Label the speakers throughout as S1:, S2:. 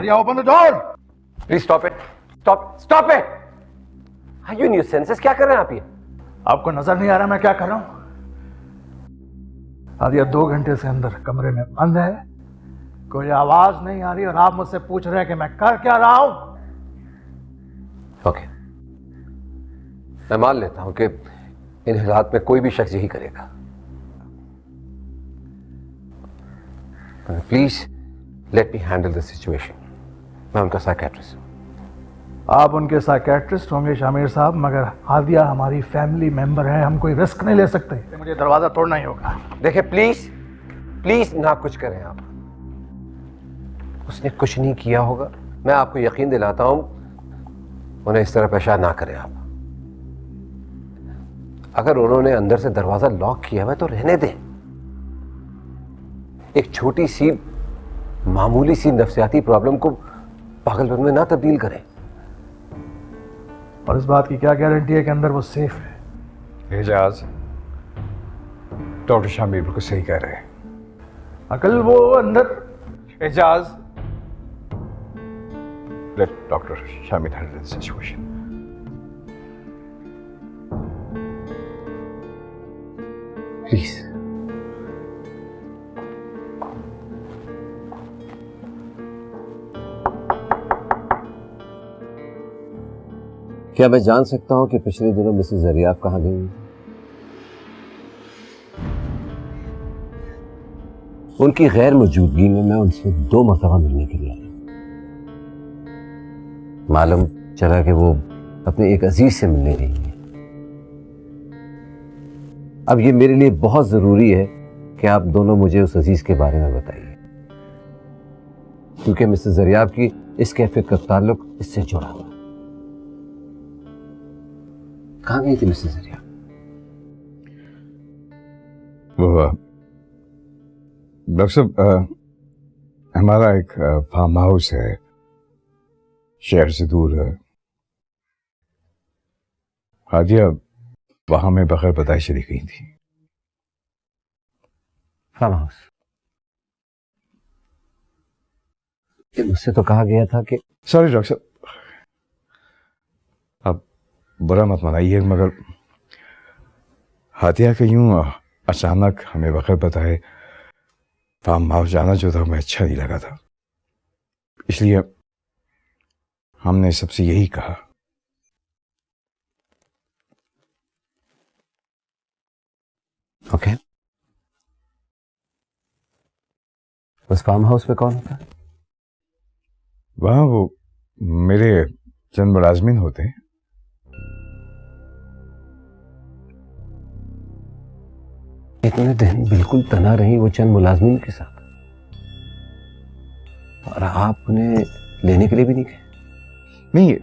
S1: Hadiya open the door.
S2: Please stop it, stop it. Are you in your senses? क्या कर रहे हैं आप ये?
S1: आपको नजर नहीं आ रहा मैं क्या कर रहा हूं? हादिया 2 घंटे से अंदर कमरे में बंद है, कोई आवाज नहीं आ रही और आप मुझसे पूछ रहे हैं कि मैं कर क्या रहा हूं।
S2: ओके, मैं मान लेता हूं कि इन हालात में कोई भी शख्स यही करेगा। Please let me handle this situation. मैं उनका साइकेट्रिस्ट हूं।
S1: आप उनके साइकेट्रिस्ट होंगे शामिर साहब, मगर हादिया हमारी फैमिली मेंबर है, हम कोई रिस्क नहीं ले सकते। मुझे दरवाजा तोड़ना ही होगा।
S2: देखिए प्लीज प्लीज ना कुछ करें आप। उसने कुछ नहीं किया होगा, मैं आपको यकीन दिलाता हूं। उन्हें इस तरह पेशा ना करें आप। अगर उन्होंने अंदर से दरवाजा लॉक किया हुआ तो रहने दें। एक छोटी सी मामूली सी नफ्सियाती प्रॉब्लम को पागलपन में ना तब्दील करें।
S1: और इस बात की क्या गारंटी है कि अंदर वो सेफ है?
S3: एजाज, डॉक्टर शामिर बिल्कुल सही कह रहे हैं।
S1: अकल वो अंदर।
S3: Ejaz, let doctor Shamir handle the situation.
S2: Please. क्या मैं जान सकता हूं कि पिछले दिनों मिसेस जरियाब कहां गई? उनकी गैर मौजूदगी में मैं उनसे 2 मरतबा मिलने के लिए आया। मालूम चला कि वो अपने एक अजीज से मिलने गई है। अब ये मेरे लिए बहुत जरूरी है कि आप दोनों मुझे उस अजीज के बारे में बताइए, क्योंकि मिसेस जरियाब की इस कैफियत का ताल्लुक इससे जुड़ा हुआ। कहां गई थी मिसेस जरियाब?
S3: वो डॉक्टर साहब, हमारा एक फार्म हाउस है, शहर से दूर है। हादिया वहां में बगैर बताए चली गई थी।
S2: Farmhouse? मुझसे तो कहा गया था कि...
S3: सॉरी डॉक्टर साहब, आप बुरा मत मनाइए, मगर हादिया के यूं अचानक हमें बगैर बताए फार्म हाउस जाना जो था हमें अच्छा नहीं लगा था, इसलिए हमने सबसे यही कहा।
S2: ओके, उस फार्म हाउस पे कौन होता?
S3: वहां वो मेरे चंद मुलाजमीन होते हैं।
S2: इतने दिन बिल्कुल तना रही वो चंद मुलाजमीन के साथ, और आप उन्हें लेने के लिए भी नहीं गए?
S3: नहीं,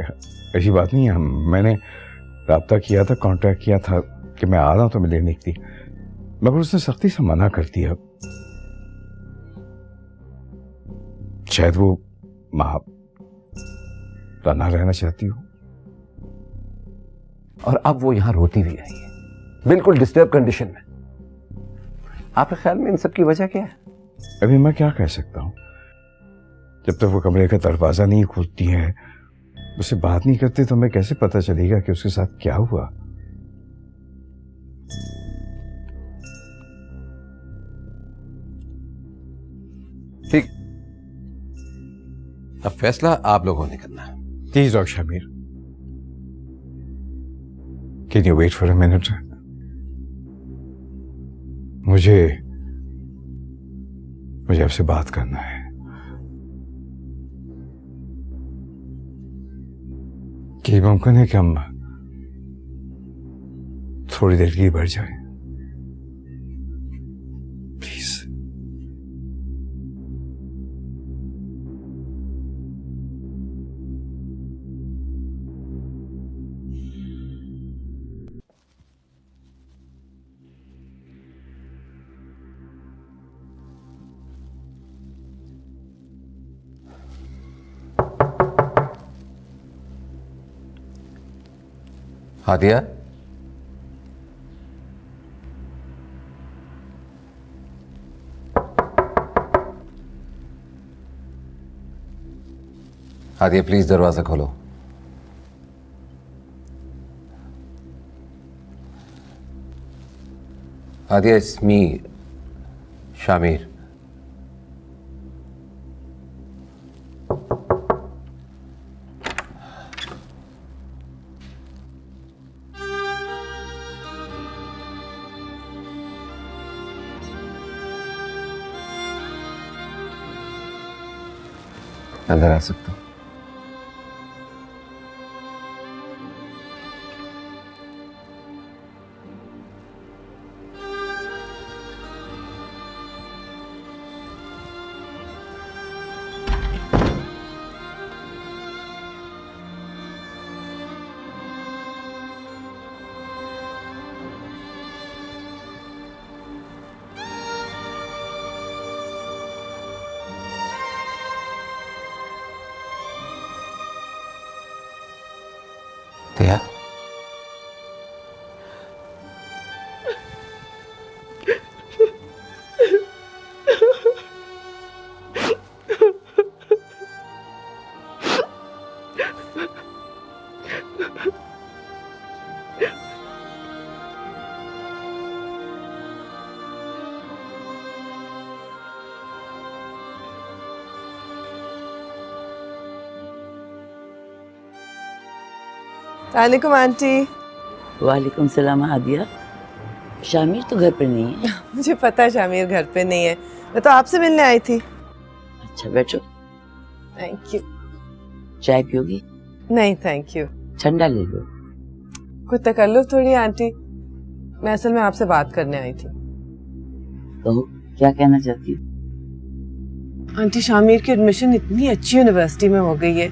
S3: ऐसी बात नहीं है। मैंने राब्ता किया था, कांटेक्ट किया था कि मैं आ रहा हूं तो मैं लेने की थी, मगर उसने सख्ती से मना कर दिया। शायद वो मां तना रहना चाहती हो।
S2: और अब वो यहां रोती भी आई है, बिल्कुल डिस्टर्ब कंडीशन में। आपके ख्याल में इन सब की वजह क्या है?
S3: अभी मैं क्या कह सकता हूं? जब तक वो कमरे का दरवाजा नहीं खोलती है, उससे बात नहीं करते, तो हमें कैसे पता चलेगा कि उसके साथ क्या हुआ?
S2: ठीक, अब फैसला आप लोगों ने करना है।
S3: Please doctor Shamir, can you wait for a minute? मुझे आपसे बात करना है। क्या मुमकिन है कि हम थोड़ी देर के लिए बैठ जाएं? प्लीज।
S2: हादिया, आदिया प्लीज दरवाजा खोलो। Adiya it's me Shamir. अंदर आ सकता हूं? दिया,
S4: वालेकुम आंटी।
S5: वालेकुम सलाम आदिया। शामिर तो घर पे नहीं है।
S4: मुझे पता है शामिर घर पे नहीं है, मैं तो आपसे मिलने आई थी।
S5: अच्छा बैठो।
S4: Thank you.
S5: चाय पियोगी?
S4: नहीं थैंक यू।
S5: ठंडा ले लो।
S4: कुछ तकल्लुफ थोड़ी आंटी, मैं असल में आपसे बात करने आई थी।
S5: तो क्या कहना चाहती हो?
S4: आंटी शामिर की एडमिशन इतनी अच्छी यूनिवर्सिटी में हो गई है,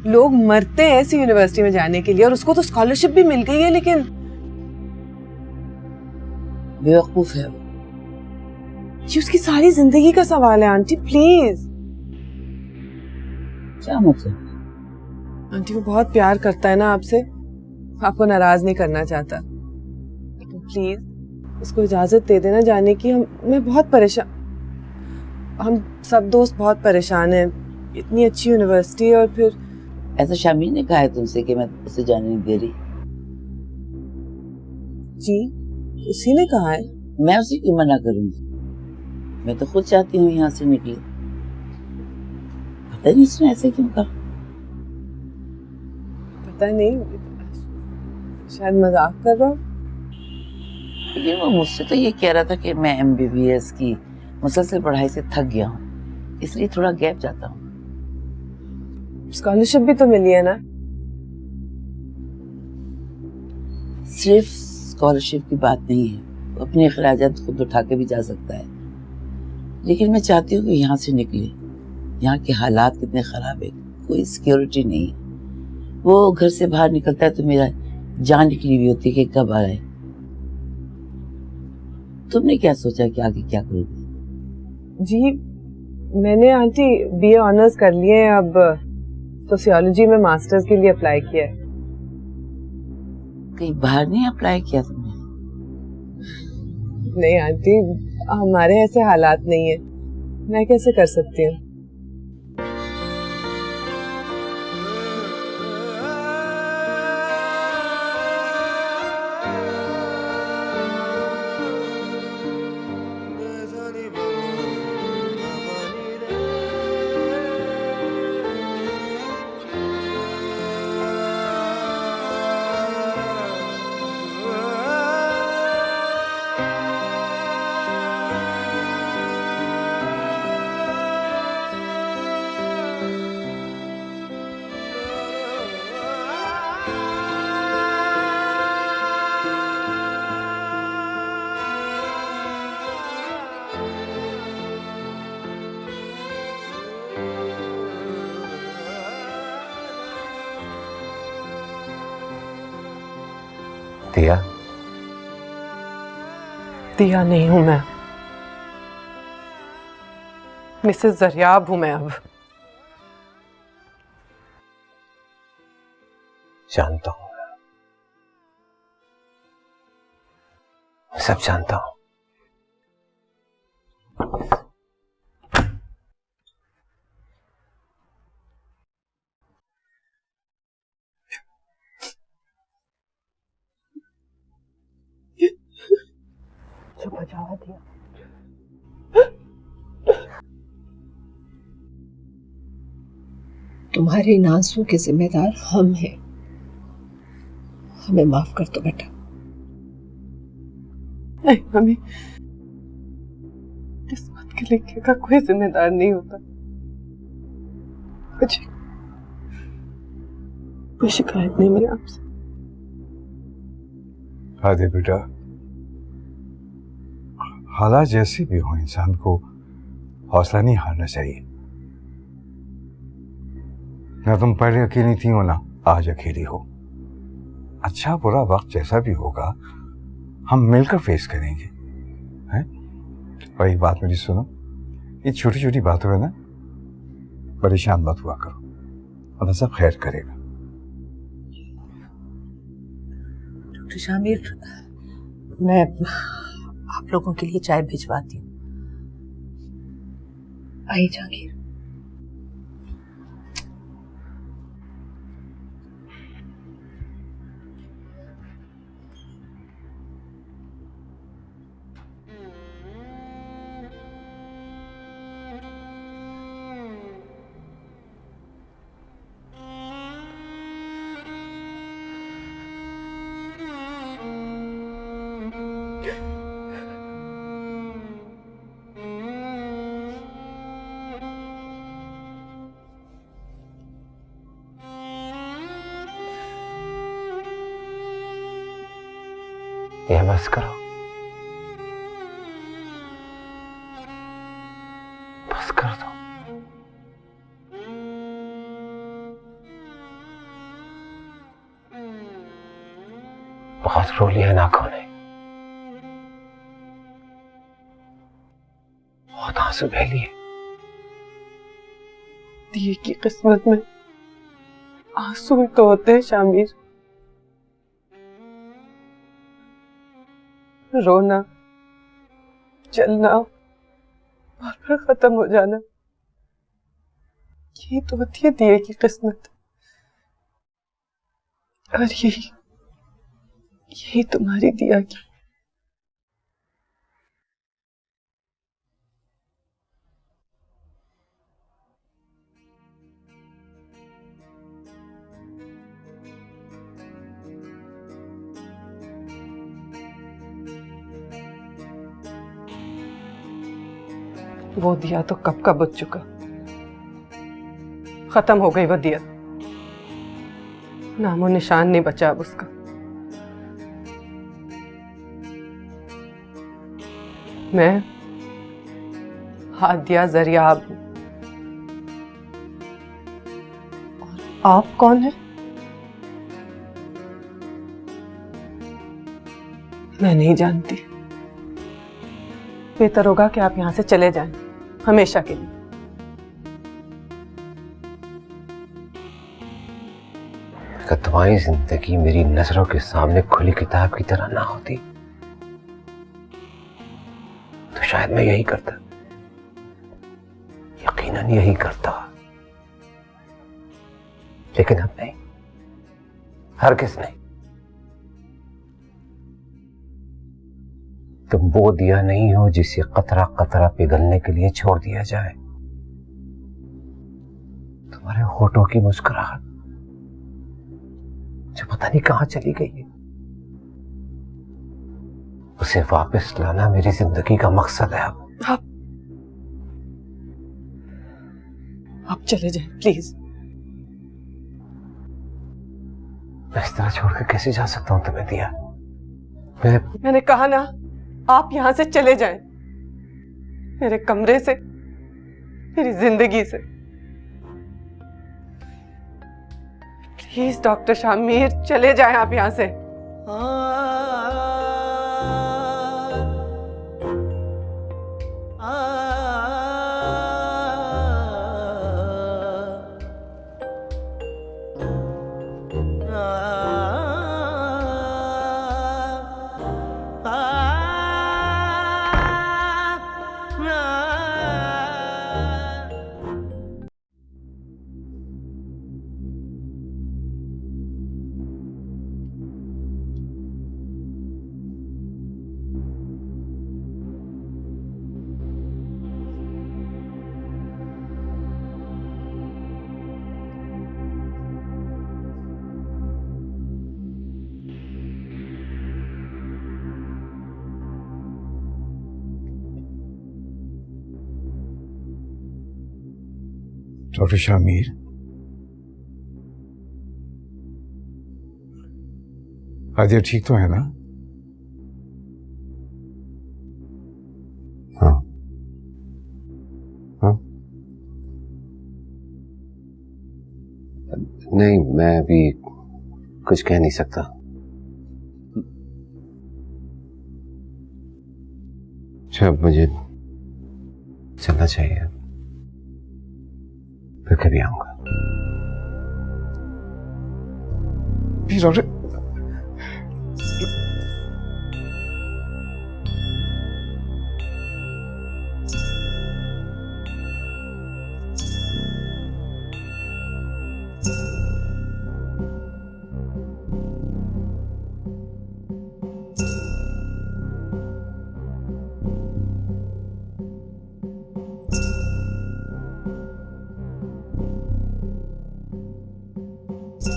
S4: लोग मरते हैं ऐसी यूनिवर्सिटी में जाने के लिए, और उसको तो स्कॉलरशिप भी मिल गई है, लेकिन
S5: बेवकूफ है वो।
S4: ये उसकी सारी जिंदगी का सवाल है आंटी, प्लीज।
S5: क्या मतलब?
S4: आंटी वो बहुत प्यार करता है ना आपसे, आपको नाराज नहीं करना चाहता, लेकिन प्लीज उसको इजाजत दे देना जाने की। मैं बहुत परेशान, हम सब दोस्त बहुत परेशान हैं, इतनी अच्छी यूनिवर्सिटी और फिर।
S5: ऐसा शामिर ने कहा है तुमसे कि मैं उसे जाने नहीं दे रही?
S4: जी उसी ने कहा है।
S5: मैं उसे क्यों मना करूंगी? मैं तो खुद चाहती हूँ यहाँ से निकले। पता नहीं उसने ऐसे क्यों कहा।
S4: पता नहीं, शायद मजाक कर रहा हूँ।
S5: लेकिन वो मुझसे तो ये कह रहा था कि मैं MBBS की मुसलसल पढ़ाई से थक गया हूँ, इसलिए थोड़ा गैप जाता हूँ।
S4: स्कॉलरशिप भी तो मिली है ना।
S5: सिर्फ स्कॉलरशिप की बात नहीं है, वो अपने अखराजात खुद उठा के भी जा सकता है। लेकिन मैं चाहती हूँ कि यहाँ से निकले। यहाँ के हालात कितने खराब है, कोई सिक्योरिटी नहीं है। वो घर से बाहर निकलता है तो मेरा जान निकली हुई होती है कि कब आए। तुमने क्या सोचा कि आगे क्या करोगे?
S4: जी मैंने आंटी BA ऑनर्स कर लिए हैं, अब सोशियोलॉजी में मास्टर्स के लिए अप्लाई किया है।
S5: कहीं बाहर नहीं अप्लाई किया तुमने?
S4: नहीं आंटी, हमारे ऐसे हालात नहीं है, मैं कैसे कर सकती हूँ।
S2: दिया,
S4: दिया नहीं हूं मैं, मिसेस जरियाब हूं मैं अब।
S2: जानता हूं, सब जानता हूं।
S4: बचावा दिया।
S6: तुम्हारे इन आंसुओं के जिम्मेदार हम हैं। हमें माफ कर दो बेटा।
S4: नहीं मम्मी, किस्मत के लिखे का कोई जिम्मेदार नहीं होता। मुझे कोई शिकायत नहीं मेरी आपसे।
S3: आदि बेटा, हालात जैसी भी हो इंसान को हौसला नहीं हारना चाहिए। ना तुम पहले अकेली थी हो ना आज अकेली हो। अच्छा बुरा वक्त जैसा भी होगा हम मिलकर फेस करेंगे, हैं? और एक बात मेरी सुनो, ये छोटी छोटी बातों में ना परेशान मत हुआ करो, अल्लाह सब खैर करेगा।
S5: डॉक्टर शामिर, मैं आप लोगों के लिए चाय भिजवाती हूँ।
S6: आई जहांगीर।
S2: ये बस करो, बस कर दो। बहुत रो लिया इन आंखों ने, बहुत आंसू बह लिए।
S4: दिए की किस्मत में आंसू ही तो होते हैं शामिर। रोना, चलना और फिर खत्म हो जाना, यही तो होती है दिए की किस्मत। और यही तुम्हारी दिया की। वो दिया तो कब का बुझ चुका, खत्म हो गई वो दिया, नामो निशान नहीं बचा अब उसका। मैं हादिया जरियाब हूं। और आप कौन है? मैं नहीं जानती। बेहतर होगा कि आप यहां से चले जाएं, हमेशा के लिए।
S2: अगर तुम्हारी जिंदगी मेरी नजरों के सामने खुली किताब की तरह ना होती तो शायद मैं यही करता, यकीनन यही करता। लेकिन अब नहीं, हरगिज़ नहीं। तुम वो दिया नहीं हो जिसे कतरा कतरा पिघलने के लिए छोड़ दिया जाए। तुम्हारे होठों की मुस्कुराहट जो पता नहीं कहां चली गई है, उसे वापस लाना मेरी जिंदगी का मकसद है।
S4: आप चले जाएं प्लीज।
S2: मैं इस तरह छोड़कर कैसे जा सकता हूं तुम्हें दिया?
S4: मैंने कहा ना, आप यहां से चले जाएं, मेरे कमरे से, मेरी जिंदगी से। प्लीज डॉक्टर शामिर, चले जाएं आप यहां से।
S3: डॉक्टर शामिर, हादिया ठीक तो है ना?
S2: हाँ हाँ। नहीं, मैं अभी कुछ कह नहीं सकता। अच्छा, मुझे चलना चाहिए, फिर कभी आऊंगा।
S3: डॉक्टर,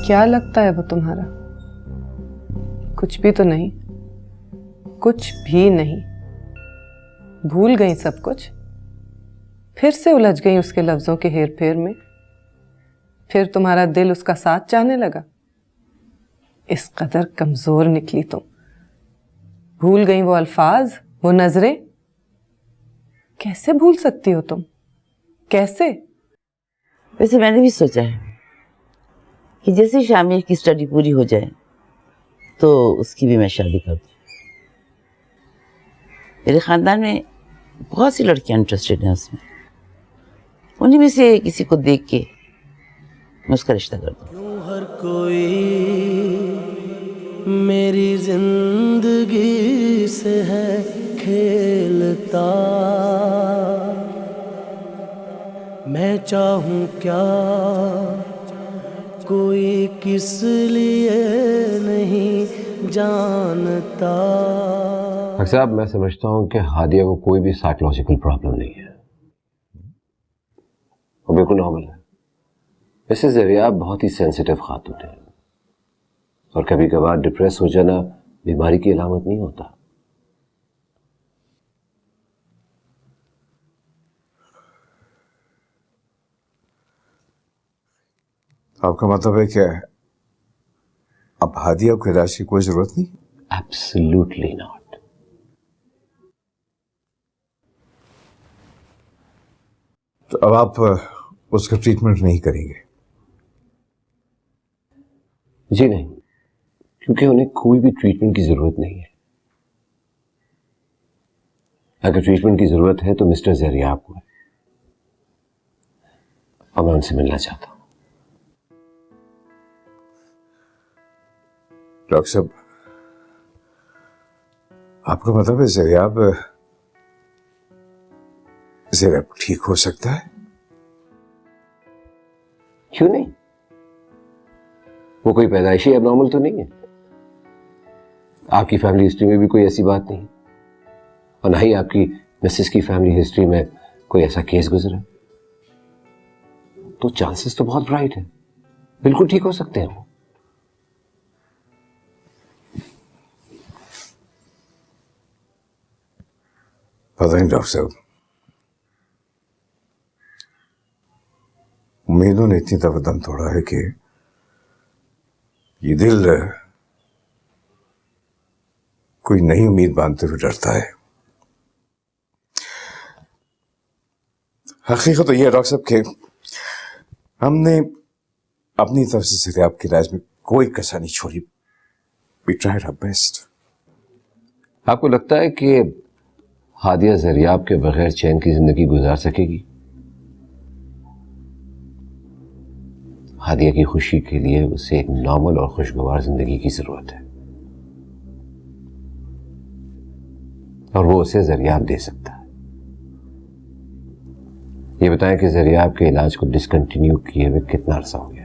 S4: क्या लगता है वो तुम्हारा? कुछ भी तो नहीं, कुछ भी नहीं। भूल गई सब कुछ, फिर से उलझ गई उसके लफ्जों के हेर फेर में, फिर तुम्हारा दिल उसका साथ चाहने लगा। इस कदर कमजोर निकली तुम। भूल गई वो अल्फाज, वो नजरें। कैसे भूल सकती हो तुम? कैसे?
S5: वैसे मैंने भी सोचा है कि जैसे शामिर की स्टडी पूरी हो जाए तो उसकी भी मैं शादी कर दूं। मेरे खानदान में बहुत सी लड़कियां इंटरेस्टेड हैं उसमें, उन्हीं में से किसी को देख के मैं उसका रिश्ता कर दूं।
S7: हर कोई मेरी जिंदगी से है खेलता, मैं चाहूं क्या कोई किस लिए नहीं जानता।
S2: डॉक्टर साहब, मैं समझता हूं कि हादिया को कोई भी साइकोलॉजिकल प्रॉब्लम नहीं है, वो बिल्कुल नॉर्मल है। वैसे ज़रिया बहुत ही सेंसिटिव खातून है, और कभी कभार डिप्रेस हो जाना बीमारी की अलामत नहीं होता।
S3: आपका मतलब है कि अब हादिया को इलाज की कोई जरूरत नहीं?
S2: Absolutely not.
S3: तो अब आप उसका ट्रीटमेंट नहीं करेंगे?
S2: जी नहीं, क्योंकि उन्हें कोई भी ट्रीटमेंट की जरूरत नहीं है। अगर ट्रीटमेंट की जरूरत है तो मिस्टर ज़रियाब को है, और मैं उनसे मिलना चाहता हूं।
S3: डॉक्टर साहब, आपका मतलब है ज़रियाब ठीक हो सकता है?
S2: क्यों नहीं? वो कोई पैदाइशी एबनॉर्मल तो नहीं है। आपकी फैमिली हिस्ट्री में भी कोई ऐसी बात नहीं, और ना ही आपकी मिसेस की फैमिली हिस्ट्री में कोई ऐसा केस गुजरा। तो चांसेस तो बहुत ब्राइट है, बिल्कुल ठीक हो सकते हैं वो।
S3: पता नहीं डॉक्टर साहब, उम्मीदों ने इतनी दफा दम तोड़ा है कि ये दिल कोई नई उम्मीद बांधते हुए डरता है। हकीकत तो यह है डॉक्टर साहब कि हमने अपनी तरफ से ज़रियाब के इलाज में कोई कसर नहीं छोड़ी। We tried our best.
S2: आपको लगता है कि हादिया ज़रियाब के बगैर चैन की जिंदगी गुजार सकेगी? हादिया की खुशी के लिए उसे एक नॉर्मल और खुशगवार जिंदगी की जरूरत है, और वो उसे ज़रियाब दे सकता है। ये बताएं कि ज़रियाब के इलाज को डिसकंटिन्यू किए हुए कितना अरसा हो गया?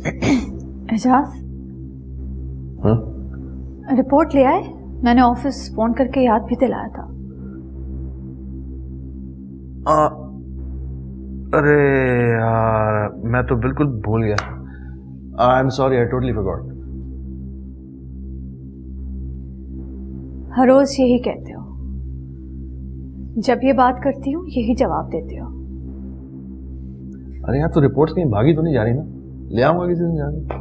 S8: एजाज, रिपोर्ट ले आए? मैंने ऑफिस फोन करके याद भी दिलाया था।
S1: अरे यार, मैं तो बिल्कुल भूल गया। I am sorry, I totally forgot.
S8: हर रोज यही कहते हो, जब ये बात करती हूँ यही जवाब देते हो।
S1: अरे यार, तो रिपोर्ट्स कहीं भागी तो नहीं जा रही ना? ले आऊंगा किसी दिन जाके।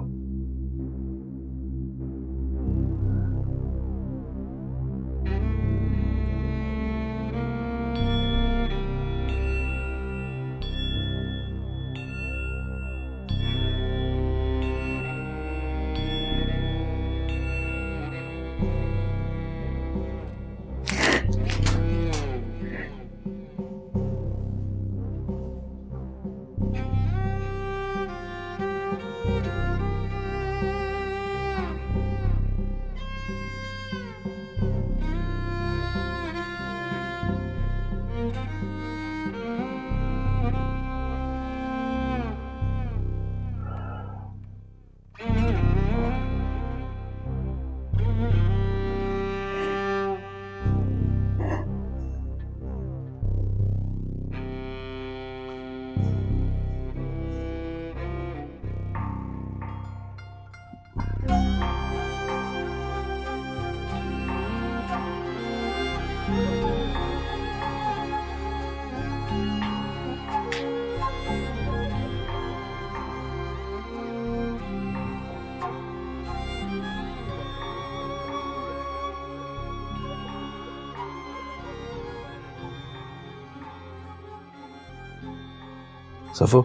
S1: सफो,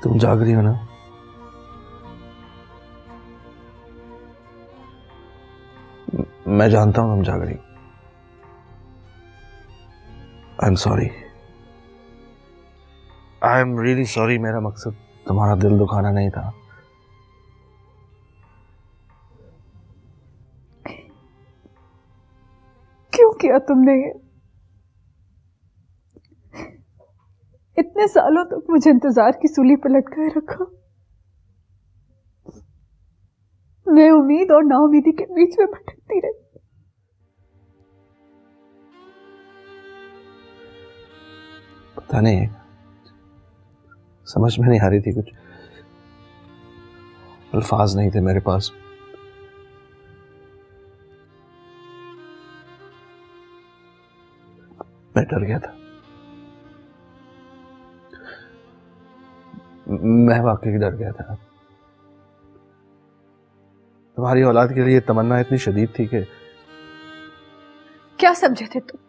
S1: तुम जाग रही हो ना? मैं जानता हूं तुम जाग रही। आई am sorry, I am really sorry. मेरा मकसद तुम्हारा दिल दुखाना नहीं था।
S8: क्यों किया तुमने ये? इतने सालों तक मुझे इंतजार की सूली पर लटकाए रखा। मैं उम्मीद और नाउमीदी के बीच में भटकती रही।
S1: पता नहीं, समझ में नहीं आ रही थी कुछ। अल्फाज नहीं थे मेरे पास। मैं डर गया था। मैं वाकई डर गया था। तुम्हारी औलाद के लिए तमन्ना इतनी शदीद थी कि
S8: क्या समझे थे तुम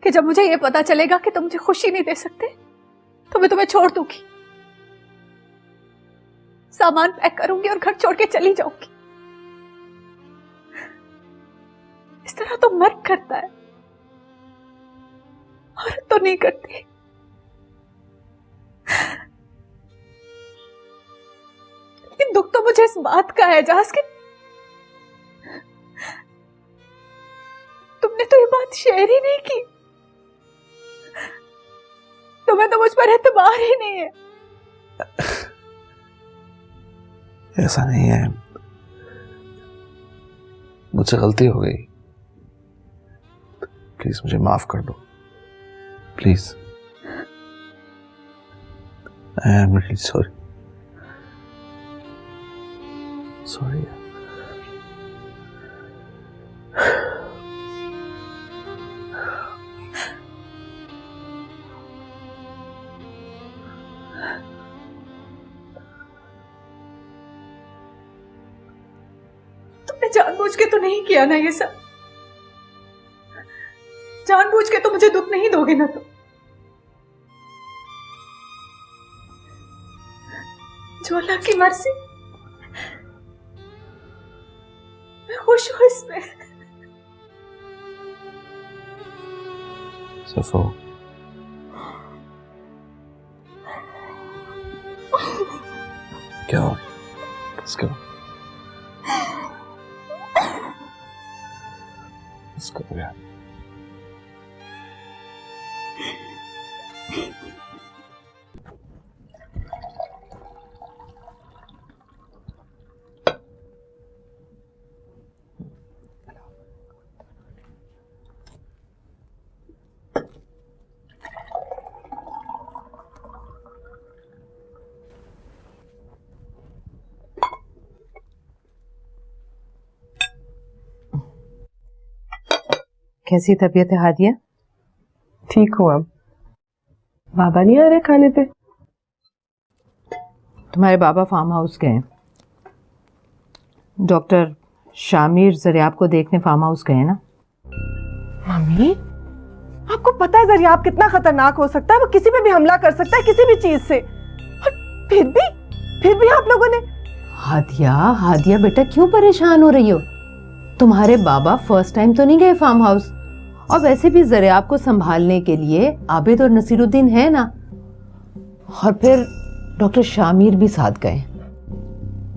S8: कि जब मुझे यह पता चलेगा कि तुम मुझे खुशी नहीं दे सकते तो मैं तुम्हें छोड़ दूंगी, सामान पैक करूंगी और घर छोड़ के चली जाऊंगी। इस तरह तो मर्द करता है, औरत तो नहीं करती। लेकिन दुख तो मुझे इस बात का है एजाज कि तुमने तो ये बात शेयर ही नहीं की। तुम्हें तो मुझ पर एतबार ही नहीं है।
S1: ऐसा नहीं है, मुझसे गलती हो गई। प्लीज मुझे माफ कर दो, please. I am really sorry. Sorry.
S8: तुमने जानबूझ के तो नहीं किया ना ये सब? जानबूझ के तो मुझे दुख नहीं दोगे ना? तो जो अल्लाह की मर्जी, मैं खुश हूं इसमें।
S1: सफो, क्या हो? किसको? किसको हो गया?
S6: कैसी तबीयत है हादिया?
S4: ठीक हूँ अब। बाबा नहीं आ रहे खाने पे?
S6: तुम्हारे बाबा फार्म हाउस गए हैं। डॉक्टर शामिर जरियाब को देखने फार्म हाउस गए ना।
S4: मम्मी, आपको पता है जरियाब कितना खतरनाक हो सकता है? वो किसी पे भी हमला कर सकता है, किसी भी चीज से। और फिर भी आप लोगों ने।
S6: हादिया हादिया बेटा, क्यों परेशान हो रही हो? तुम्हारे बाबा फर्स्ट टाइम तो नहीं गए फार्म हाउस, और वैसे भी जरियाब को संभालने के लिए आबिद और नसीरुद्दीन है ना, और फिर डॉक्टर शामिर भी साथ गए।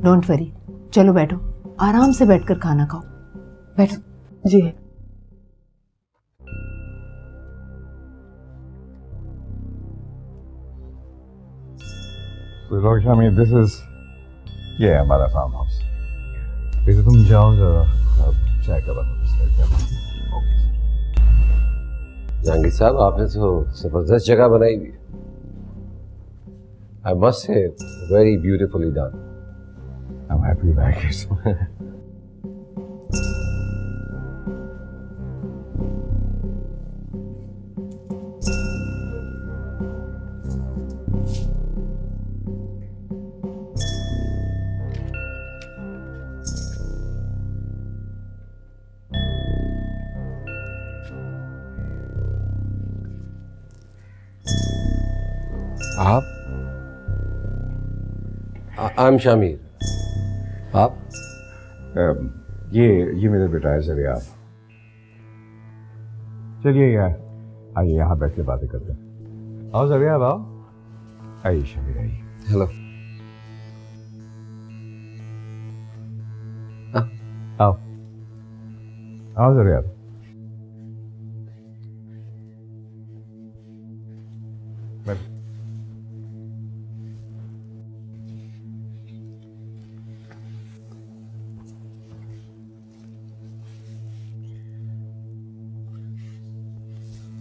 S6: डोंट वरी, चलो बैठो, आराम से बैठकर खाना खाओ। बैठो।
S4: जी।
S3: डॉक्टर शामिर, दिस इज, ये है हमारा फार्म हाउस। वैसे तुम जाओ जरा, चाय का बंदोबस्त करके। Okay sir.
S2: जहांगीर साहब, आपने तो जबरदस्त जगह बनाई हुई है। I must say very beautifully done.
S3: I am happy like it.
S2: आप? I am Shamir. आप?
S3: ये मेरा बेटा है जरियाब। चलिए यार, आइए यहाँ बैठ के बातें करते हैं। आओ जरियाब, आओ। आइए शामिर, आइए।
S2: हेलो।
S3: आओ आओ जरियाब। बैठ।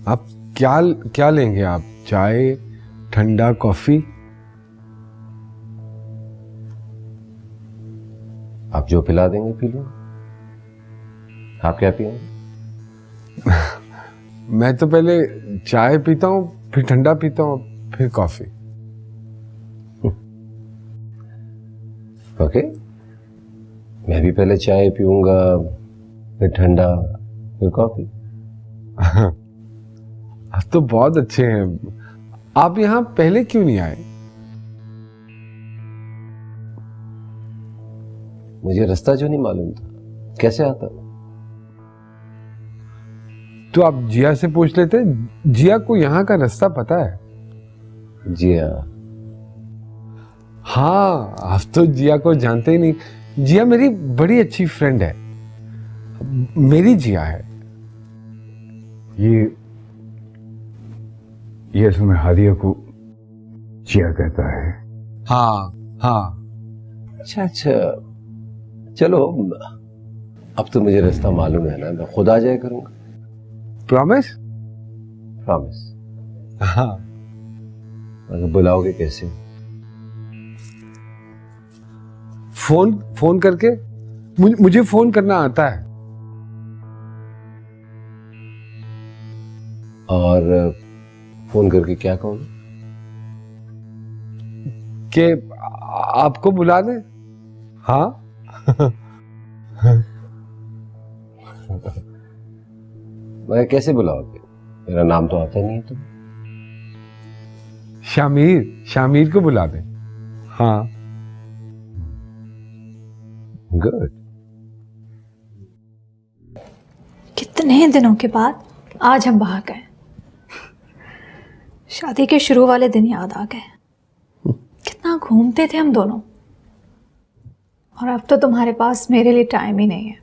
S9: आप क्या क्या लेंगे? आप चाय, ठंडा, कॉफी?
S2: आप जो पिला देंगे पी लो। आप क्या पिएंगे?
S9: मैं तो पहले चाय पीता हूँ, फिर ठंडा पीता हूँ, फिर कॉफी।
S2: ओके, मैं भी पहले चाय पीऊंगा, फिर ठंडा, फिर कॉफी।
S9: आप तो बहुत अच्छे हैं। आप यहाँ पहले क्यों नहीं आए?
S2: मुझे रास्ता जो नहीं मालूम था, कैसे आता?
S9: तो आप जिया से पूछ लेते। जिया को यहाँ का रास्ता पता है।
S2: जिया?
S9: हाँ, आप तो जिया को जानते ही नहीं। जिया मेरी बड़ी अच्छी फ्रेंड है। मेरी जिया है।
S3: ये असल में हादिया को जिया कहता है।
S9: हाँ हाँ।
S2: अच्छा, चलो, अब तो मुझे रास्ता मालूम है ना, मैं खुद आ जाया करूंगा।
S9: प्रॉमिस?
S2: प्रॉमिस।
S9: हाँ।
S2: अगर बुलाओगे कैसे?
S9: फोन करके। मुझे फोन करना आता है।
S2: और फोन करके क्या कहोगे?
S9: कि आपको बुला दे। हाँ।
S2: मगर कैसे बुलाओगे? मेरा नाम तो आता नहीं है तुम।
S9: शामिर को बुला दे। हाँ।
S2: गुड।
S8: कितने दिनों के बाद आज हम बाहर गए। शादी के शुरू वाले दिन याद आ गए। कितना घूमते थे हम दोनों, और अब तो तुम्हारे पास मेरे लिए टाइम ही नहीं है।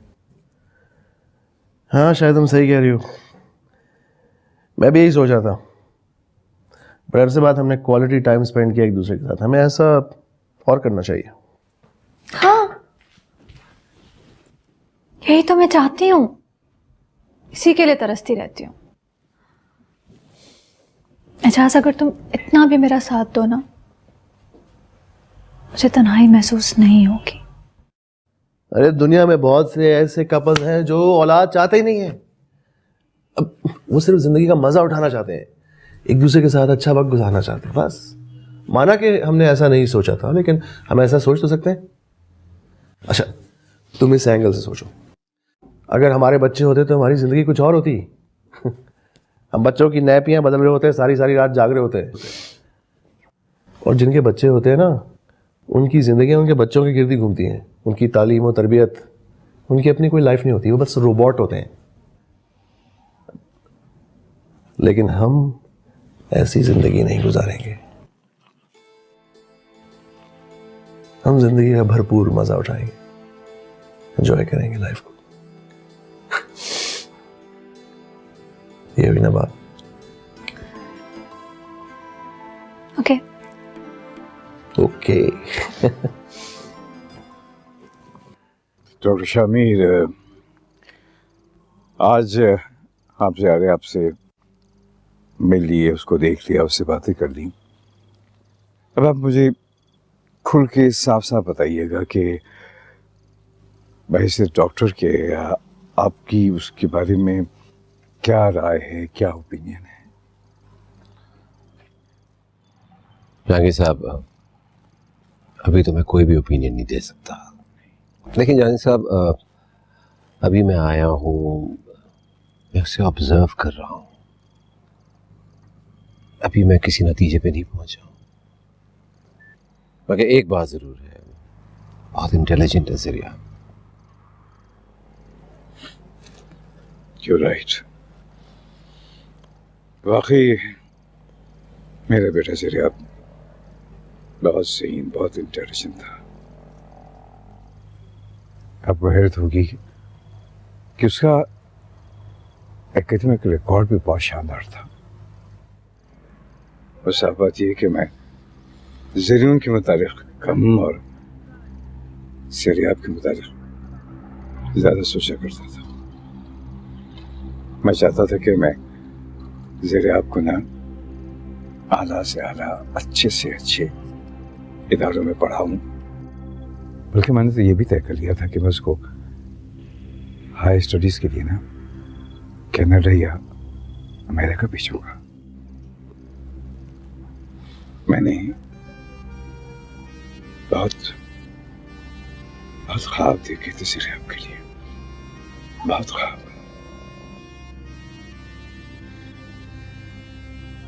S10: हाँ, शायद तुम सही कह रही हो। मैं भी यही सोच रहा था। बट अरसे बाद हमने क्वालिटी टाइम स्पेंड किया एक दूसरे के साथ। हमें ऐसा और करना चाहिए।
S8: हाँ, यही तो मैं चाहती हूँ। इसी के लिए तरसती रहती हूँ। एजाज, अगर तुम इतना भी मेरा साथ दो ना, मुझे तन्हाई महसूस नहीं होगी।
S10: अरे दुनिया में बहुत से ऐसे कपल्स हैं जो औलाद चाहते ही नहीं है। वो सिर्फ जिंदगी का मजा उठाना चाहते हैं, एक दूसरे के साथ अच्छा वक्त गुजारना चाहते हैं बस। माना कि हमने ऐसा नहीं सोचा था, लेकिन हम ऐसा सोच तो सकते हैं। अच्छा, तुम इस एंगल से सोचो, अगर हमारे बच्चे होते तो हमारी जिंदगी कुछ और होती। हम बच्चों की नैपियां बदल रहे होते हैं, सारी सारी रात जाग रहे होते हैं, और जिनके बच्चे होते हैं ना, उनकी जिंदगियां उनके बच्चों के गिर्द ही घूमती हैं। उनकी तालीम और तरबियत, उनकी अपनी कोई लाइफ नहीं होती, वो बस रोबोट होते हैं। लेकिन हम ऐसी जिंदगी नहीं गुजारेंगे। हम जिंदगी का भरपूर मजा उठाएंगे, एंजॉय करेंगे लाइफ को। ये हुई ना बात।
S8: Okay
S10: okay.
S3: डॉक्टर शामिर, आज आपसे आ रहे, आपसे मिल लिए, उसको देख लिया, उससे बातें कर ली। अब आप मुझे खुल के साफ साफ बताइएगा कि भाई से डॉक्टर के आपकी उसके बारे में क्या राय है, क्या ओपिनियन है?
S2: जहांगीर साहब, अभी तो मैं कोई भी ओपिनियन नहीं दे सकता, लेकिन जहांगीर साहब, अभी मैं आया हूँ, मैं उसे ऑब्जर्व कर रहा हूँ। अभी मैं किसी नतीजे पे नहीं पहुंचा, मगर एक बात जरूर है, बहुत इंटेलिजेंट है ज़रिया।
S3: You're right. वाकई मेरा बेटा ज़रिया बहुत सही, बहुत इंटेलिजेंट था। आपको हैरत होगी कि उसका एकेडमिक रिकॉर्ड भी बहुत शानदार था। बस आप बात ये कि मैं ज़रियों के मुताबिक कम और ज़रियाब के मुताबिक ज़्यादा सोचा करता था। मैं चाहता था कि मैं ज़रियाब को ना आला से आला, अच्छे से अच्छे इदारों में पढ़ाऊं, बल्कि मैंने तो ये भी तय कर लिया था कि मैं उसको हाई स्टडीज़ के लिए ना कनाडा या अमेरिका भेजूंगा। मैंने बहुत बहुत ख्वाब देखे थे ज़रियाब के लिए, बहुत ख्वाब।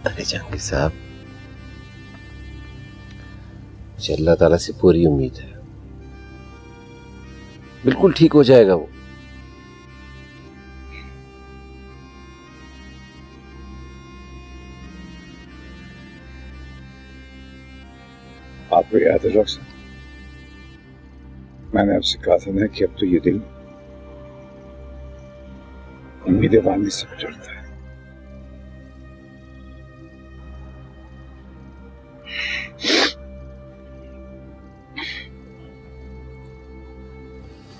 S2: अरे जहांगीर साहब, मुझे अल्लाह ताला से पूरी उम्मीद है, बिल्कुल ठीक हो जाएगा वो।
S3: आपको याद है डॉक्टर साहब, मैंने आपसे कहा था ना कि अब तो ये दिल उम्मीदें बांधने से गुजरता है।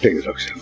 S3: ठीक है डॉक्टर साहब,